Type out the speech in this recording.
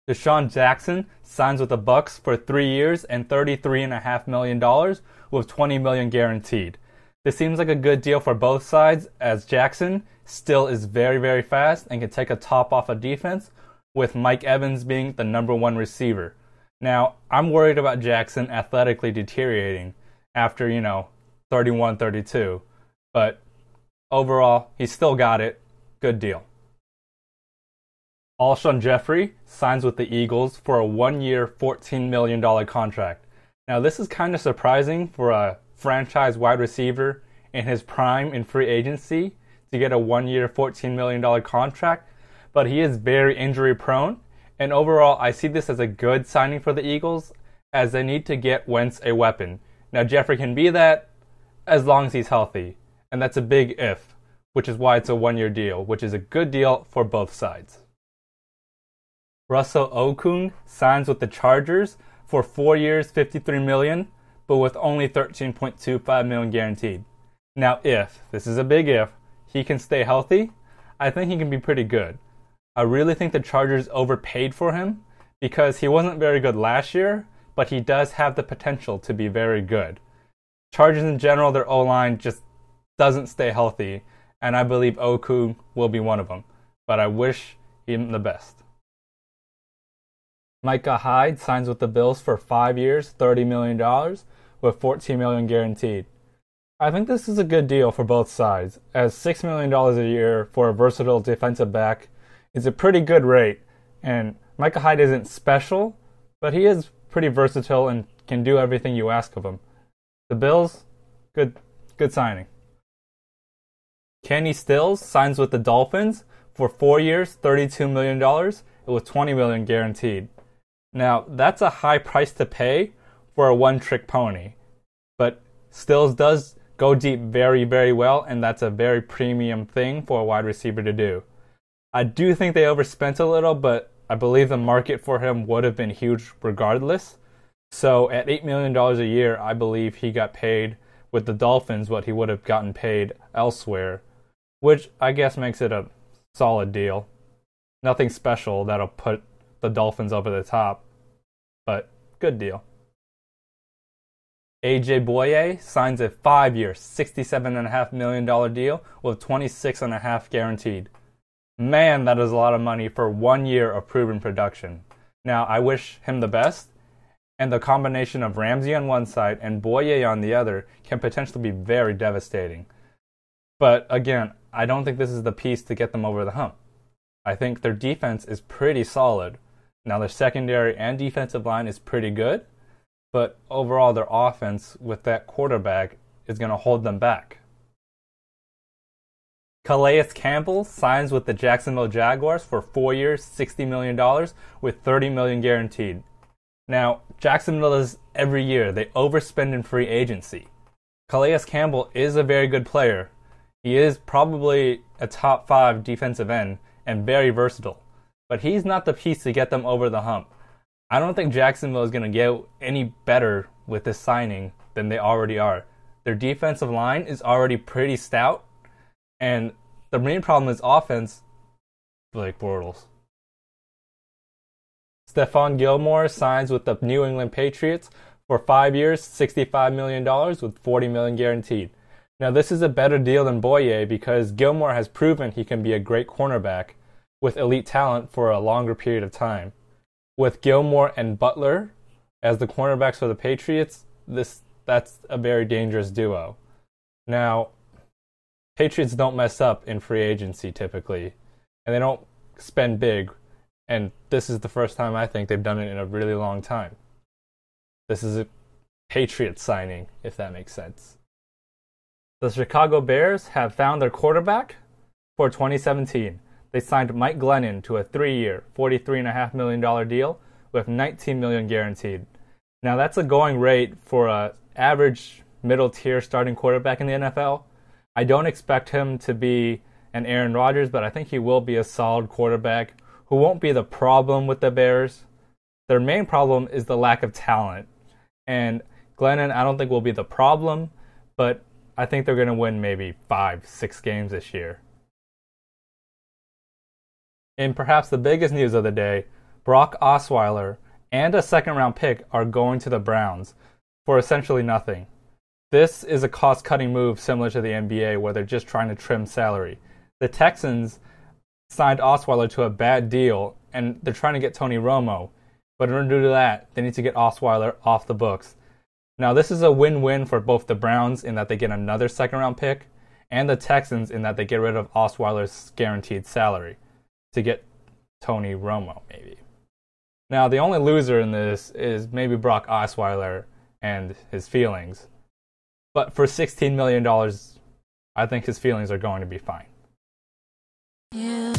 DeSean Jackson signs with the Bucks for 3 years and $33.5 million with $20 million guaranteed. This seems like a good deal for both sides, as Jackson still is very, very fast and can take a top off of defense, with Mike Evans being the #1 receiver. Now, I'm worried about Jackson athletically deteriorating after, 31, 32. But overall, he still got it. Good deal. Alshon Jeffery signs with the Eagles for a 1-year, $14 million contract. Now, this is kind of surprising for a franchise wide receiver in his prime in free agency to get a 1-year, $14 million contract, but he is very injury prone, and overall I see this as a good signing for the Eagles, as they need to get Wentz a weapon. Now, Jeffery can be that as long as he's healthy, and that's a big if, which is why it's a 1-year deal, which is a good deal for both sides. Russell Okung signs with the Chargers for 4 years, $53 million, but with only $13.25 million guaranteed. Now, if, this is a big if, he can stay healthy, I think he can be pretty good. I really think the Chargers overpaid for him because he wasn't very good last year, but he does have the potential to be very good. Chargers in general, their O-line just doesn't stay healthy, and I believe Okung will be one of them, but I wish him the best. Hyde signs with the Bills for 5 years, $30 million, with $14 million guaranteed. I think this is a good deal for both sides, as $6 million a year for a versatile defensive back is a pretty good rate, and Hyde isn't special, but he is pretty versatile and can do everything you ask of him. The Bills, good signing. Kenny Stills signs with the Dolphins for 4 years, $32 million, with $20 million guaranteed. Now, that's a high price to pay for a one-trick pony, but Stills does go deep very, very well, and that's a very premium thing for a wide receiver to do. I do think they overspent a little, but I believe the market for him would have been huge regardless. So at $8 million a year, I believe he got paid with the Dolphins what he would have gotten paid elsewhere, which I guess makes it a solid deal. Nothing special that'll put the Dolphins over the top, but good deal. A.J. Bouye signs a 5-year, $67.5 million deal with $26.5 million guaranteed. Man, that is a lot of money for 1 year of proven production. Now, I wish him the best, and the combination of Ramsey on one side and Bouye on the other can potentially be very devastating. But again, I don't think this is the piece to get them over the hump. I think their defense is pretty solid. Now, their secondary and defensive line is pretty good, but overall their offense with that quarterback is going to hold them back. Calais Campbell signs with the Jacksonville Jaguars for 4 years, $60 million, with $30 million guaranteed. Now, Jacksonville is every year, they overspend in free agency. Calais Campbell is a very good player. He is probably a top 5 defensive end and very versatile. But he's not the piece to get them over the hump. I don't think Jacksonville is going to get any better with this signing than they already are. Their defensive line is already pretty stout, and the main problem is offense, Blake Bortles. Stephon Gilmore signs with the New England Patriots for 5 years, $65 million, with $40 million guaranteed. Now, this is a better deal than Bouye because Gilmore has proven he can be a great cornerback with elite talent for a longer period of time. With Gilmore and Butler as the cornerbacks for the Patriots, that's a very dangerous duo. Now, Patriots don't mess up in free agency typically, and they don't spend big, and this is the first time I think they've done it in a really long time. This is a Patriots signing, if that makes sense. The Chicago Bears have found their quarterback for 2017. They signed Mike Glennon to a 3-year, $43.5 million deal with $19 million guaranteed. Now, that's a going rate for an average middle-tier starting quarterback in the NFL. I don't expect him to be an Aaron Rodgers, but I think he will be a solid quarterback who won't be the problem with the Bears. Their main problem is the lack of talent. And Glennon, I don't think will be the problem, but I think they're going to win maybe 5-6 games this year. And perhaps the biggest news of the day, Brock Osweiler and a second-round pick are going to the Browns for essentially nothing. This is a cost-cutting move similar to the NBA where they're just trying to trim salary. The Texans signed Osweiler to a bad deal, and they're trying to get Tony Romo. But in order to do that, they need to get Osweiler off the books. Now, this is a win-win for both the Browns in that they get another second-round pick, and the Texans in that they get rid of Osweiler's guaranteed salary to get Tony Romo, maybe. Now, the only loser in this is maybe Brock Osweiler and his feelings. But for $16 million, I think his feelings are going to be fine. Yeah.